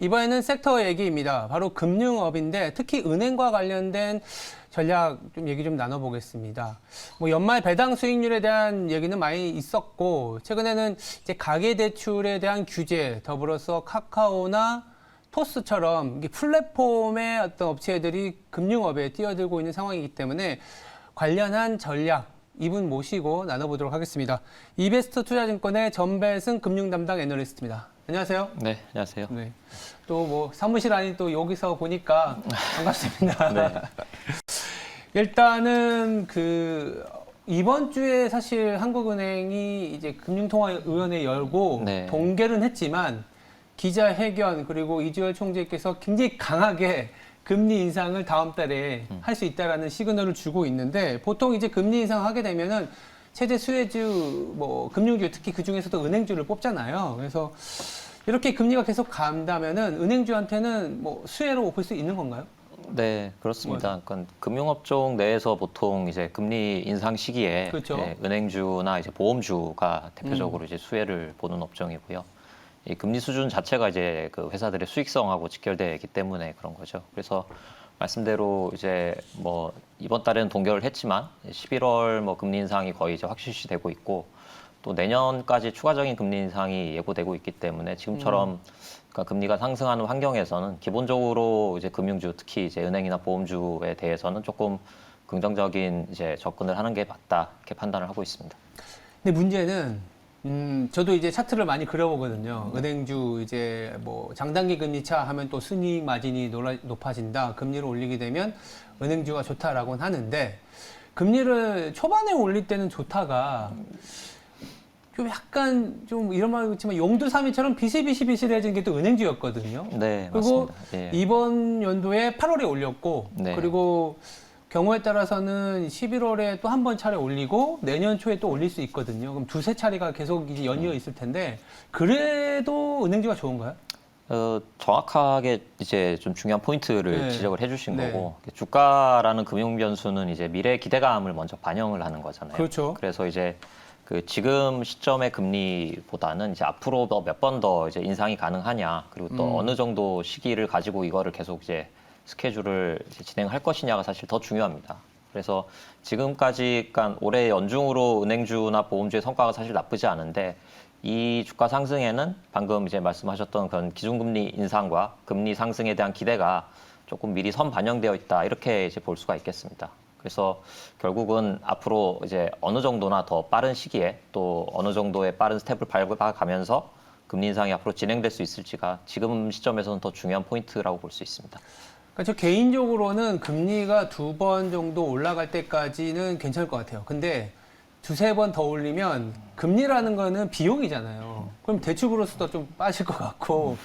이번에는 섹터 얘기입니다. 바로 금융업인데 특히 은행과 관련된 전략 좀 얘기 좀 나눠보겠습니다. 뭐 연말 배당 수익률에 대한 얘기는 많이 있었고 최근에는 이제 가계대출에 대한 규제 더불어서 카카오나 토스처럼 이게 플랫폼의 어떤 업체들이 금융업에 뛰어들고 있는 상황이기 때문에 관련한 전략 이분 모시고 나눠보도록 하겠습니다. 이베스트 투자증권의 전배승 금융담당 애널리스트입니다. 안녕하세요. 네, 안녕하세요. 네. 또 뭐 사무실 안이 또 여기서 보니까 반갑습니다. 네. 일단은 이번 주에 사실 한국은행이 이제 금융통화위원회 열고 네. 동결은 했지만 기자회견 그리고 이주열 총재께서 굉장히 강하게 금리 인상을 다음 달에 할 수 있다라는 시그널을 주고 있는데 보통 이제 금리 인상하게 되면은 최대 수혜주 뭐 금융주 특히 그 중에서도 은행주를 뽑잖아요. 그래서 이렇게 금리가 계속 간다면은 은행주한테는 뭐 수혜로 볼 수 있는 건가요? 네, 그렇습니다. 그러니까 금융업종 내에서 보통 이제 금리 인상 시기에 그렇죠. 은행주나 이제 보험주가 대표적으로 이제 수혜를 보는 업종이고요. 이 금리 수준 자체가 이제 그 회사들의 수익성하고 직결되기 때문에 그런 거죠. 그래서 말씀대로 이제 뭐 이번 달에는 동결을 했지만 11월 뭐 금리 인상이 거의 이제 확실시되고 있고 또 내년까지 추가적인 금리 인상이 예고되고 있기 때문에 지금처럼 그러니까 금리가 상승하는 환경에서는 기본적으로 이제 금융주 특히 이제 은행이나 보험주에 대해서는 조금 긍정적인 이제 접근을 하는 게 맞다 이렇게 판단을 하고 있습니다. 근데 문제는 저도 이제 차트를 많이 그려보거든요. 은행주 이제 뭐 장단기 금리 차 하면 또 순이익 마진이 높아진다. 금리를 올리게 되면 은행주가 좋다라고는 하는데 금리를 초반에 올릴 때는 좋다가 좀 약간 좀 이런 말 그렇지만 용두사미처럼 비실비실비실해진 게 또 은행주였거든요. 네, 그리고 맞습니다. 예. 이번 연도에 8월에 올렸고 네. 그리고 경우에 따라서는 11월에 또 한 번 차례 올리고 내년 초에 또 올릴 수 있거든요. 그럼 두세 차례가 계속 이제 연이어 있을 텐데 그래도 은행주가 좋은가요? 정확하게 이제 좀 중요한 포인트를 네. 지적을 해주신 네. 거고 주가라는 금융 변수는 이제 미래 기대감을 먼저 반영을 하는 거잖아요. 그렇죠. 그래서 이제 그 지금 시점의 금리보다는 이제 앞으로 몇 번 더 이제 인상이 가능하냐 그리고 또 어느 정도 시기를 가지고 이거를 계속 이제 스케줄을 이제 진행할 것이냐가 사실 더 중요합니다. 그래서 지금까지 그러니까 올해 연중으로 은행주나 보험주의 성과가 사실 나쁘지 않은데 이 주가 상승에는 방금 이제 말씀하셨던 그런 기준금리 인상과 금리 상승에 대한 기대가 조금 미리 선 반영되어 있다 이렇게 이제 볼 수가 있겠습니다. 그래서 결국은 앞으로 이제 어느 정도나 더 빠른 시기에 또 어느 정도의 빠른 스텝을 밟아가면서 금리 인상이 앞으로 진행될 수 있을지가 지금 시점에서는 더 중요한 포인트라고 볼 수 있습니다. 그러니까 저 개인적으로는 금리가 2번 정도 올라갈 때까지는 괜찮을 것 같아요. 근데 두세 번 더 올리면 금리라는 거는 비용이잖아요. 그럼 대출 브로스도 좀 빠질 것 같고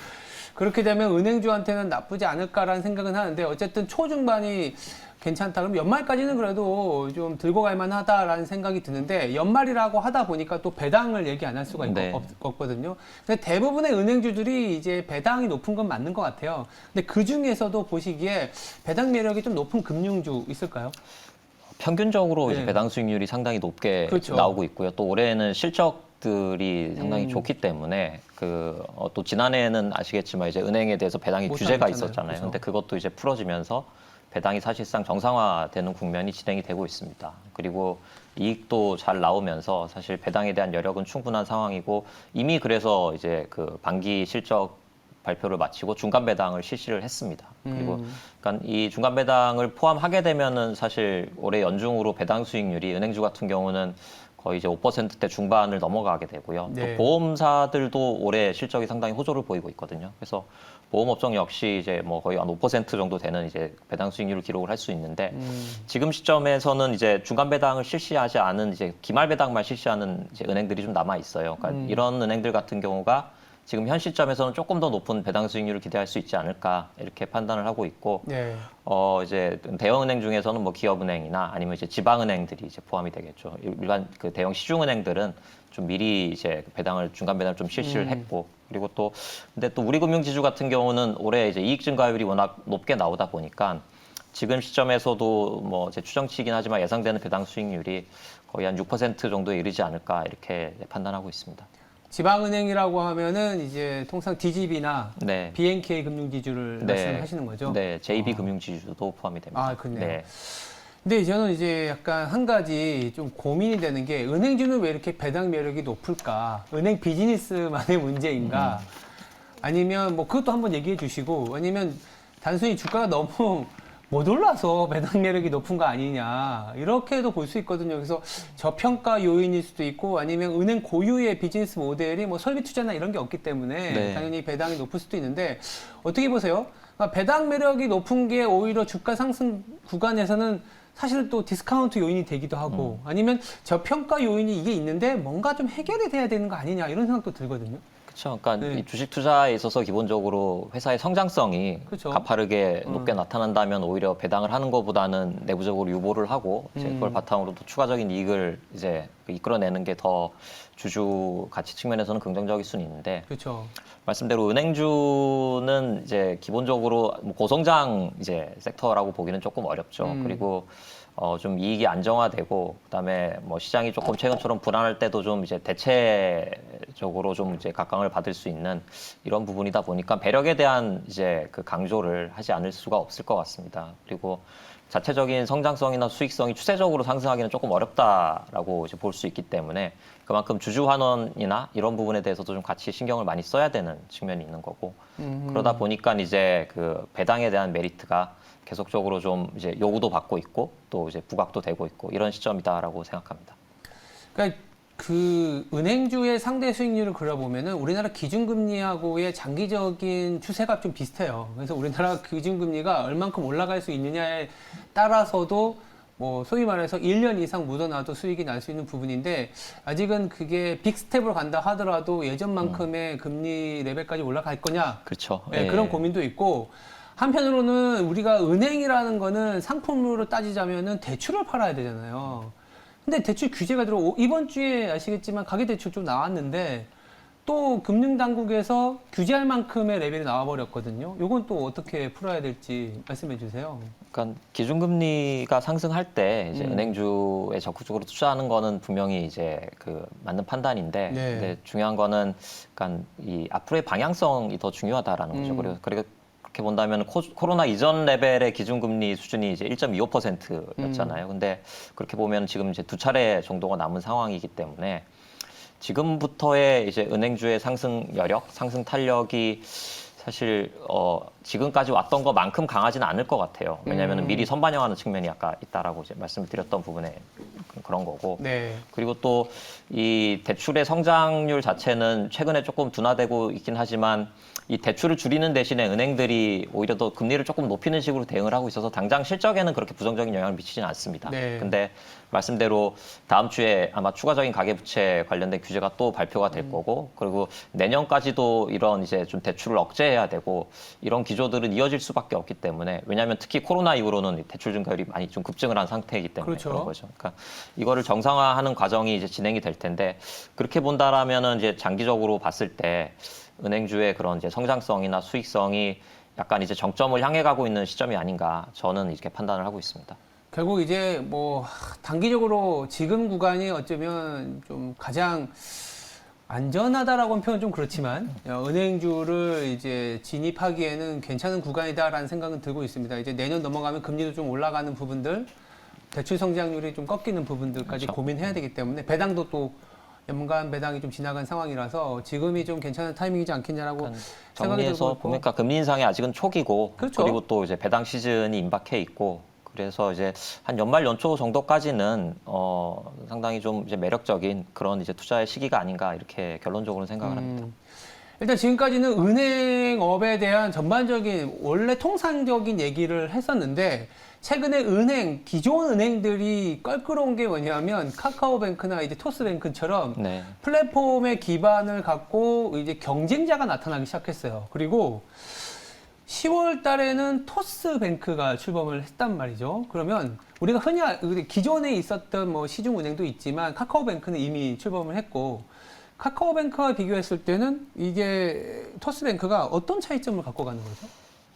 그렇게 되면 은행주한테는 나쁘지 않을까라는 생각은 하는데 어쨌든 초중반이 괜찮다. 그럼 연말까지는 그래도 좀 들고 갈 만하다라는 생각이 드는데 연말이라고 하다 보니까 또 배당을 얘기 안 할 수가 네. 없거든요. 근데 대부분의 은행주들이 이제 배당이 높은 건 맞는 것 같아요. 근데 그 중에서도 보시기에 배당 매력이 좀 높은 금융주 있을까요? 평균적으로 네. 이제 배당 수익률이 상당히 높게 그렇죠. 나오고 있고요. 또 올해는 실적들이 상당히 좋기 때문에 또 지난해에는 아시겠지만 이제 은행에 대해서 배당의 규제가 못하겠잖아요. 있었잖아요. 그렇죠. 근데 그것도 이제 풀어지면서 배당이 사실상 정상화되는 국면이 진행이 되고 있습니다. 그리고 이익도 잘 나오면서 사실 배당에 대한 여력은 충분한 상황이고 이미 그래서 이제 그 반기 실적 발표를 마치고 중간 배당을 실시를 했습니다. 그리고 그러니까 이 중간 배당을 포함하게 되면은 사실 올해 연중으로 배당 수익률이 은행주 같은 경우는 거의 이제 5%대 중반을 넘어가게 되고요. 네. 또 보험사들도 올해 실적이 상당히 호조를 보이고 있거든요. 그래서 보험업종 역시 이제 뭐 거의 한 5% 정도 되는 이제 배당 수익률을 기록을 할 수 있는데 지금 시점에서는 이제 중간 배당을 실시하지 않은 이제 기말 배당만 실시하는 이제 은행들이 좀 남아 있어요. 그러니까 이런 은행들 같은 경우가 지금 현 시점에서는 조금 더 높은 배당 수익률을 기대할 수 있지 않을까 이렇게 판단을 하고 있고 네. 이제 대형은행 중에서는 뭐 기업은행이나 아니면 이제 지방은행들이 이제 포함이 되겠죠. 일반 그 대형 시중은행들은 좀 미리 이제 배당을 중간 배당을 좀 실시를 했고 그리고 또 근데 또 우리 금융지주 같은 경우는 올해 이제 이익 증가율이 워낙 높게 나오다 보니까 지금 시점에서도 뭐 제 추정치이긴 하지만 예상되는 배당 수익률이 거의 한 6% 정도에 이르지 않을까 이렇게 판단하고 있습니다. 지방은행이라고 하면은 이제 통상 DGB나 네. BNK 금융지주를 네. 말씀하시는 거죠? 네, JB 금융지주도 포함이 됩니다. 아, 그렇네요. 네. 근데 저는 이제 약간 한 가지 좀 고민이 되는 게 은행주는 왜 이렇게 배당 매력이 높을까? 은행 비즈니스만의 문제인가? 아니면 뭐 그것도 한번 얘기해 주시고 아니면 단순히 주가가 너무 못 올라서 배당 매력이 높은 거 아니냐 이렇게도 볼 수 있거든요. 그래서 저평가 요인일 수도 있고 아니면 은행 고유의 비즈니스 모델이 뭐 설비 투자나 이런 게 없기 때문에 네. 당연히 배당이 높을 수도 있는데 어떻게 보세요? 그러니까 배당 매력이 높은 게 오히려 주가 상승 구간에서는 사실 또 디스카운트 요인이 되기도 하고 아니면 저평가 요인이 이게 있는데 뭔가 좀 해결이 돼야 되는 거 아니냐 이런 생각도 들거든요. 그렇죠. 그러니까 네. 이 주식 투자에 있어서 기본적으로 회사의 성장성이 그쵸. 가파르게 높게 나타난다면 오히려 배당을 하는 것보다는 내부적으로 유보를 하고 이제 그걸 바탕으로 또 추가적인 이익을 이제 이끌어내는 게 더 주주 가치 측면에서는 긍정적일 수는 있는데 그렇죠. 말씀대로 은행주는 이제 기본적으로 뭐 고성장 이제 섹터라고 보기는 조금 어렵죠. 그리고 좀 이익이 안정화되고 그다음에 뭐 시장이 조금 최근처럼 불안할 때도 좀 이제 대체적으로 좀 이제 각광을 받을 수 있는 이런 부분이다 보니까 배력에 대한 이제 그 강조를 하지 않을 수가 없을 것 같습니다. 그리고 자체적인 성장성이나 수익성이 추세적으로 상승하기는 조금 어렵다라고 이제 볼 수 있기 때문에 그만큼 주주 환원이나 이런 부분에 대해서도 좀 같이 신경을 많이 써야 되는 측면이 있는 거고 그러다 보니까 이제 그 배당에 대한 메리트가 계속적으로 좀 이제 요구도 받고 있고 또 이제 부각도 되고 있고 이런 시점이다라고 생각합니다. 그러니까 그 은행주의 상대 수익률을 그려보면은 우리나라 기준금리하고의 장기적인 추세가 좀 비슷해요. 그래서 우리나라 기준금리가 얼만큼 올라갈 수 있느냐에 따라서도 뭐 소위 말해서 1년 이상 묻어놔도 수익이 날 수 있는 부분인데 아직은 그게 빅스텝으로 간다 하더라도 예전만큼의 금리 레벨까지 올라갈 거냐? 그렇죠. 네, 예. 그런 고민도 있고 한편으로는 우리가 은행이라는 거는 상품으로 따지자면은 대출을 팔아야 되잖아요. 근데 대출 규제가 이번 주에 아시겠지만 가계대출 좀 나왔는데 또 금융당국에서 규제할 만큼의 레벨이 나와버렸거든요. 이건 또 어떻게 풀어야 될지 말씀해 주세요. 그러니까 기준금리가 상승할 때 이제 은행주에 적극적으로 투자하는 거는 분명히 이제 그 맞는 판단인데, 네. 근데 중요한 거는 그러니까 이 앞으로의 방향성이 더 중요하다라는 거죠. 그리고 그렇게 본다면 코로나 이전 레벨의 기준금리 수준이 이제 1.25%였잖아요. 근데 그렇게 보면 지금 이제 두 차례 정도가 남은 상황이기 때문에 지금부터의 이제 은행주의 상승 여력, 상승 탄력이 사실 지금까지 왔던 것만큼 강하지는 않을 것 같아요. 왜냐하면 미리 선반영하는 측면이 아까 있다라고 이제 말씀을 드렸던 부분에 그런 거고. 네. 그리고 또 이 대출의 성장률 자체는 최근에 조금 둔화되고 있긴 하지만 이 대출을 줄이는 대신에 은행들이 오히려 더 금리를 조금 높이는 식으로 대응을 하고 있어서 당장 실적에는 그렇게 부정적인 영향을 미치지는 않습니다. 네. 근데 말씀대로 다음 주에 아마 추가적인 가계부채 관련된 규제가 또 발표가 될 거고 그리고 내년까지도 이런 이제 좀 대출을 억제해야 되고 이런 기조들은 이어질 수밖에 없기 때문에 왜냐하면 특히 코로나 이후로는 대출 증가율이 많이 좀 급증을 한 상태이기 때문에 그렇죠. 그런 거죠. 그러니까 이거를 정상화하는 과정이 이제 진행이 될 텐데 그렇게 본다라면은 이제 장기적으로 봤을 때 은행주의 그런 이제 성장성이나 수익성이 약간 이제 정점을 향해 가고 있는 시점이 아닌가 저는 이렇게 판단을 하고 있습니다. 결국 이제 뭐 단기적으로 지금 구간이 어쩌면 좀 가장 안전하다라고는 표현 좀 그렇지만 은행주를 이제 진입하기에는 괜찮은 구간이다라는 생각은 들고 있습니다. 이제 내년 넘어가면 금리도 좀 올라가는 부분들, 대출 성장률이 좀 꺾이는 부분들까지 그렇죠. 고민해야 되기 때문에 배당도 또 연간 배당이 좀 지나간 상황이라서 지금이 좀 괜찮은 타이밍이지 않겠냐라고 생각이 들고 정리해서 있고. 보니까 금리 인상이 아직은 초기고 그렇죠. 그리고 또 이제 배당 시즌이 임박해 있고 그래서 이제 한 연말 연초 정도까지는 상당히 좀 이제 매력적인 그런 이제 투자의 시기가 아닌가 이렇게 결론적으로 생각을 합니다. 일단 지금까지는 은행업에 대한 전반적인 원래 통상적인 얘기를 했었는데 최근에 기존 은행들이 껄끄러운 게 뭐냐면 카카오뱅크나 이제 토스뱅크처럼 네. 플랫폼의 기반을 갖고 이제 경쟁자가 나타나기 시작했어요. 그리고 10월 달에는 토스뱅크가 출범을 했단 말이죠. 그러면 우리가 흔히 기존에 있었던 뭐 시중은행도 있지만 카카오뱅크는 이미 출범을 했고 카카오뱅크와 비교했을 때는 이게 토스뱅크가 어떤 차이점을 갖고 가는 거죠?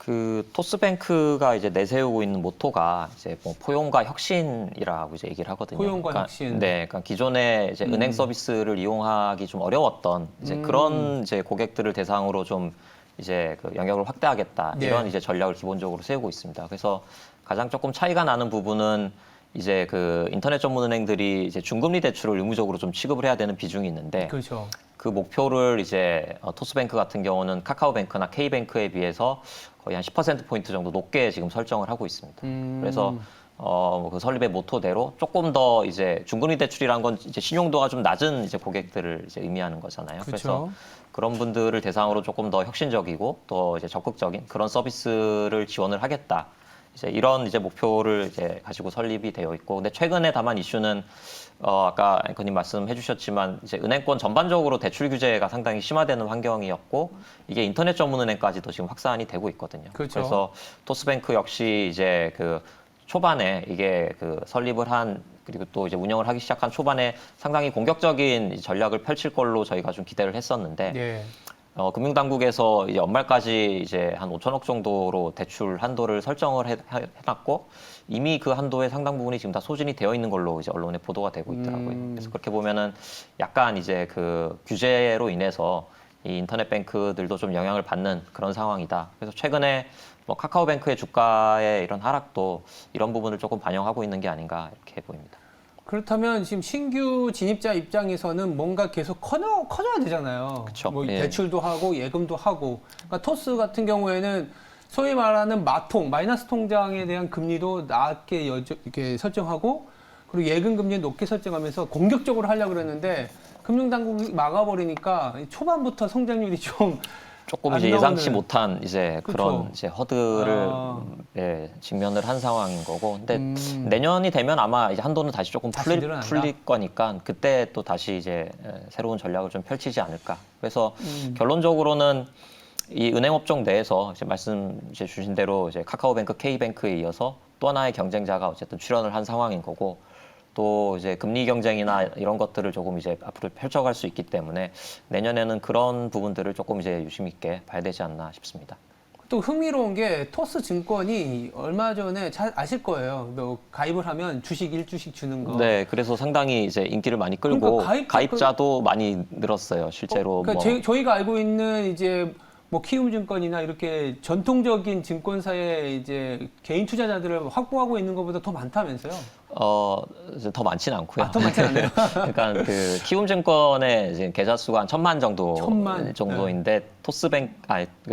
그 토스뱅크가 이제 내세우고 있는 모토가 이제 뭐 포용과 혁신이라고 이제 얘기를 하거든요. 포용과 그러니까, 혁신. 네, 그러니까 기존에 이제 은행 서비스를 이용하기 좀 어려웠던 이제 그런 이제 고객들을 대상으로 좀 이제 그 영역을 확대하겠다 네. 이런 이제 전략을 기본적으로 세우고 있습니다. 그래서 가장 조금 차이가 나는 부분은 이제 그 인터넷 전문 은행들이 이제 중금리 대출을 의무적으로 좀 취급을 해야 되는 비중이 있는데 그렇죠. 그 목표를 이제 토스뱅크 같은 경우는 카카오뱅크나 K뱅크에 비해서 거의 한 10%포인트 정도 높게 지금 설정을 하고 있습니다. 그래서 그 설립의 모토대로 조금 더 이제 중금리 대출이란 건 이제 신용도가 좀 낮은 이제 고객들을 이제 의미하는 거잖아요. 그렇죠. 그래서 그런 분들을 대상으로 조금 더 혁신적이고 또 이제 적극적인 그런 서비스를 지원을 하겠다. 이제 이런 이제 목표를 이제 가지고 설립이 되어 있고, 근데 최근에 다만 이슈는 아까 앵커님 말씀해 주셨지만 이제 은행권 전반적으로 대출 규제가 상당히 심화되는 환경이었고 이게 인터넷 전문 은행까지도 지금 확산이 되고 있거든요. 그렇죠. 그래서 토스뱅크 역시 이제 그 초반에 이게 그 설립을 한 그리고 또 이제 운영을 하기 시작한 초반에 상당히 공격적인 전략을 펼칠 걸로 저희가 좀 기대를 했었는데 네. 금융당국에서 이제 연말까지 이제 한 5천억 정도로 대출 한도를 설정을 해놨고 이미 그 한도의 상당 부분이 지금 다 소진이 되어 있는 걸로 이제 언론에 보도가 되고 있더라고요. 그래서 그렇게 보면은 약간 이제 그 규제로 인해서 이 인터넷 뱅크들도 좀 영향을 받는 그런 상황이다. 그래서 최근에 뭐 카카오뱅크의 주가의 이런 하락도 이런 부분을 조금 반영하고 있는 게 아닌가 이렇게 보입니다. 그렇다면 지금 신규 진입자 입장에서는 뭔가 계속 커져야 되잖아요. 그쵸. 뭐 예. 대출도 하고 예금도 하고. 그러니까 토스 같은 경우에는 소위 말하는 마통, 마이너스 통장에 대한 금리도 낮게 이렇게 설정하고 그리고 예금 금리 높게 설정하면서 공격적으로 하려고 그랬는데 금융당국이 막아버리니까 초반부터 성장률이 좀 조금 안 이제 예상치 나오는. 못한 이제 그쵸. 그런 이제 허들을 아. 예, 직면을 한 상황인 거고, 근데 음. 내년이 되면 아마 이제 한도는 다시 조금 다시 늘어난다? 풀릴 거니까 그때 또 다시 이제 새로운 전략을 좀 펼치지 않을까. 그래서 결론적으로는 이 은행업종 내에서 이제 말씀 이제 주신 대로 이제 카카오뱅크, K뱅크에 이어서 또 하나의 경쟁자가 어쨌든 출연을 한 상황인 거고. 또 이제 금리 경쟁이나 이런 것들을 조금 이제 앞으로 펼쳐갈 수 있기 때문에 내년에는 그런 부분들을 조금 이제 유심 있게 봐야 되지 않나 싶습니다. 또 흥미로운 게 토스 증권이 얼마 전에 잘 아실 거예요. 너 가입을 하면 주식 1주씩 주는 거. 네, 그래서 상당히 이제 인기를 많이 끌고 그러니까 가입자도 많이 늘었어요. 실제로 그러니까 뭐 저희가 알고 있는 이제 뭐 키움증권이나 이렇게 전통적인 증권사의 이제 개인 투자자들을 확보하고 있는 것보다 더 많다면서요? 이제 더 많지는 않고요. 더 많지 않아요? 그러니까 그 키움증권의 이제 계좌 수가 한 1,000만 정도 1,000만? 정도인데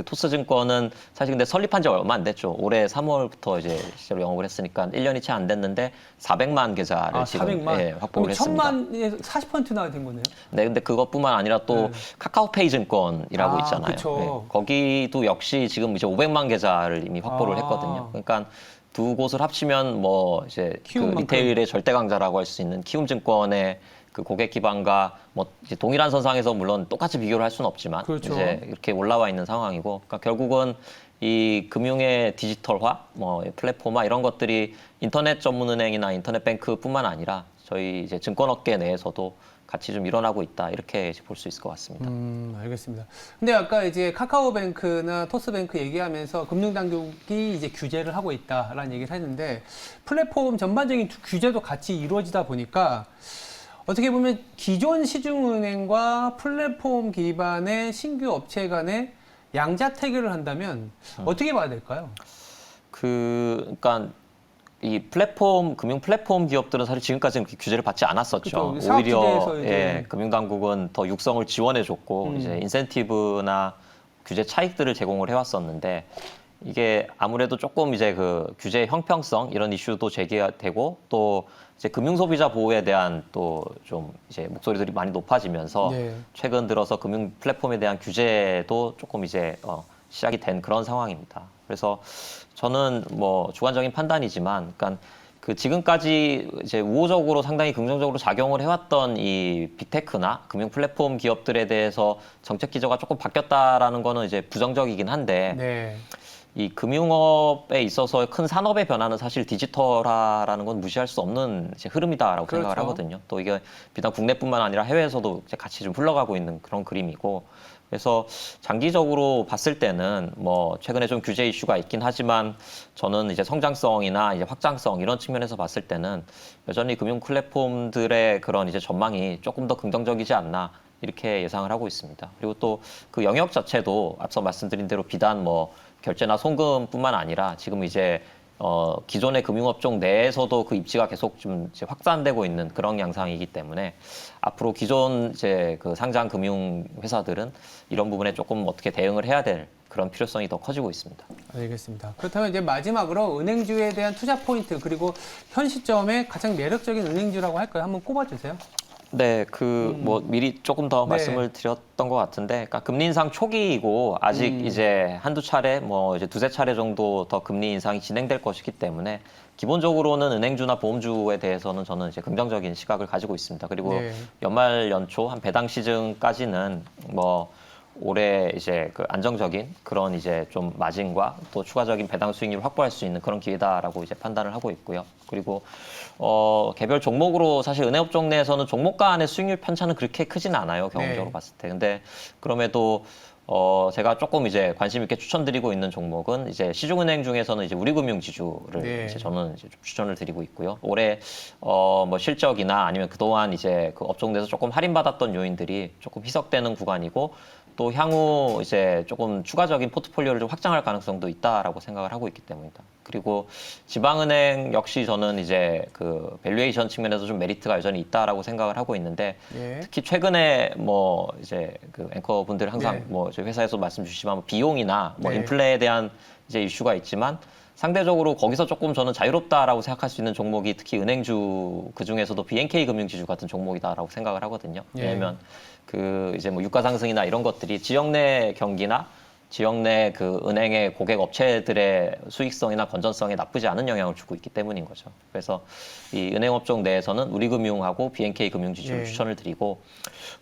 토스증권은 사실 근데 설립한 지 얼마 안 됐죠. 올해 3월부터 이제 실제로 영업을 했으니까 1년이 채 안 됐는데 400만 계좌를 지금 400만? 예, 확보를 했습니다. 1,000만에서 40%나 된 거네요? 네, 근데 그것뿐만 아니라 또 네. 카카오페이 증권이라고 아, 있잖아요. 그쵸. 네, 거기도 역시 지금 이제 500만 계좌를 이미 확보를 아. 했거든요. 그러니까 두 곳을 합치면 뭐 이제 그 키움만큼. 리테일의 절대 강자라고 할 수 있는 키움증권의 그 고객 기반과 뭐 이제 동일한 선상에서 물론 똑같이 비교를 할 수는 없지만 그렇죠. 이제 이렇게 올라와 있는 상황이고, 그러니까 결국은 이 금융의 디지털화, 뭐 플랫폼화 이런 것들이 인터넷 전문은행이나 인터넷 뱅크뿐만 아니라 저희 이제 증권업계 내에서도 같이 좀 일어나고 있다 이렇게 볼 수 있을 것 같습니다. 알겠습니다. 근데 아까 이제 카카오뱅크나 토스뱅크 얘기하면서 금융당국이 이제 규제를 하고 있다라는 얘기를 했는데 플랫폼 전반적인 규제도 같이 이루어지다 보니까 어떻게 보면 기존 시중은행과 플랫폼 기반의 신규 업체 간의 양자태결을 한다면 어떻게 봐야 될까요? 그러니까 이 금융 플랫폼 기업들은 사실 지금까지는 그렇게 규제를 받지 않았었죠. 그쵸. 오히려 사업지대에서 이제. 예, 금융당국은 더 육성을 지원해줬고 이제 인센티브나 규제 차익들을 제공을 해왔었는데 이게 아무래도 조금 이제 그 규제의 형평성 이런 이슈도 제기되고 또 이제 금융 소비자 보호에 대한 또 좀 이제 목소리들이 많이 높아지면서 네. 최근 들어서 금융 플랫폼에 대한 규제도 조금 이제 시작이 된 그런 상황입니다. 그래서 저는 뭐 주관적인 판단이지만, 그러니까 그 지금까지 이제 우호적으로 상당히 긍정적으로 작용을 해왔던 이 빅테크나 금융 플랫폼 기업들에 대해서 정책 기조가 조금 바뀌었다라는 거는 이제 부정적이긴 한데 네. 이 금융업에 있어서 큰 산업의 변화는 사실 디지털화라는 건 무시할 수 없는 이제 흐름이다라고 생각을 그렇죠. 하거든요. 또 이게 비단 국내뿐만 아니라 해외에서도 이제 같이 좀 흘러가고 있는 그런 그림이고, 그래서 장기적으로 봤을 때는 뭐 최근에 좀 규제 이슈가 있긴 하지만 저는 이제 성장성이나 이제 확장성 이런 측면에서 봤을 때는 여전히 금융 플랫폼들의 그런 이제 전망이 조금 더 긍정적이지 않나 이렇게 예상을 하고 있습니다. 그리고 또 그 영역 자체도 앞서 말씀드린 대로 비단 뭐 결제나 송금뿐만 아니라 지금 이제 기존의 금융업종 내에서도 그 입지가 계속 좀 이제 확산되고 있는 그런 양상이기 때문에 앞으로 기존 이제 그 상장 금융 회사들은 이런 부분에 조금 어떻게 대응을 해야 될 그런 필요성이 더 커지고 있습니다. 알겠습니다. 그렇다면 이제 마지막으로 은행주에 대한 투자 포인트 그리고 현 시점에 가장 매력적인 은행주라고 할까요? 한번 꼽아주세요. 네, 뭐 미리 조금 더 네. 말씀을 드렸던 것 같은데, 그러니까 금리 인상 초기이고 아직 이제 한두 차례, 뭐 이제 두세 차례 정도 더 금리 인상이 진행될 것이기 때문에 기본적으로는 은행주나 보험주에 대해서는 저는 이제 긍정적인 시각을 가지고 있습니다. 그리고 네. 연말 연초 한 배당 시즌까지는 뭐 올해 이제 그 안정적인 그런 이제 좀 마진과 또 추가적인 배당 수익률을 확보할 수 있는 그런 기회다라고 이제 판단을 하고 있고요. 그리고 개별 종목으로 사실 은행업종 내에서는 종목 간의 수익률 편차는 그렇게 크진 않아요. 경험적으로 네. 봤을 때. 근데 그럼에도 제가 조금 이제 관심 있게 추천드리고 있는 종목은 이제 시중은행 중에서는 이제 우리금융지주를 네. 이제 저는 이제 좀 추천을 드리고 있고요. 올해 뭐 실적이나 아니면 그동안 이제 그 업종 내에서 조금 할인받았던 요인들이 조금 희석되는 구간이고 또 향후 이제 조금 추가적인 포트폴리오를 좀 확장할 가능성도 있다라고 생각을 하고 있기 때문이다. 그리고 지방은행 역시 저는 이제 그 밸류에이션 측면에서 좀 메리트가 여전히 있다라고 생각을 하고 있는데 예. 특히 최근에 뭐 이제 그 앵커분들 항상 네. 뭐 저희 회사에서 말씀 주시지만 비용이나 뭐 네. 인플레에 대한 이제 이슈가 있지만 상대적으로 거기서 조금 저는 자유롭다라고 생각할 수 있는 종목이 특히 은행주 그 중에서도 BNK 금융지주 같은 종목이다라고 생각을 하거든요. 예. 왜냐하면 그 이제 뭐 유가 상승이나 이런 것들이 지역 내 경기나 지역 내 그 은행의 고객 업체들의 수익성이나 건전성에 나쁘지 않은 영향을 주고 있기 때문인 거죠. 그래서 이 은행업종 내에서는 우리금융하고 BNK 금융지주를 예. 추천을 드리고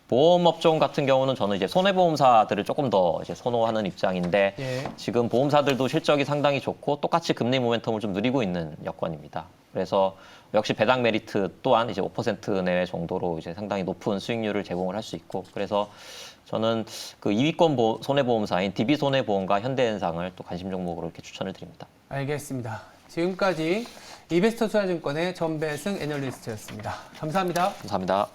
보험업종 같은 경우는 저는 이제 손해보험사들을 조금 더 이제 선호하는 입장인데 예. 지금 보험사들도 실적이 상당히 좋고 똑같이 금리 모멘텀을 좀 누리고 있는 여건입니다. 그래서 역시 배당 메리트 또한 이제 5% 내외 정도로 이제 상당히 높은 수익률을 제공을 할 수 있고 그래서 저는 그 2위권 손해보험사인 DB손해보험과 현대해상을 또 관심 종목으로 이렇게 추천을 드립니다. 알겠습니다. 지금까지 이베스터 투자증권의 전배승 애널리스트였습니다. 감사합니다. 감사합니다.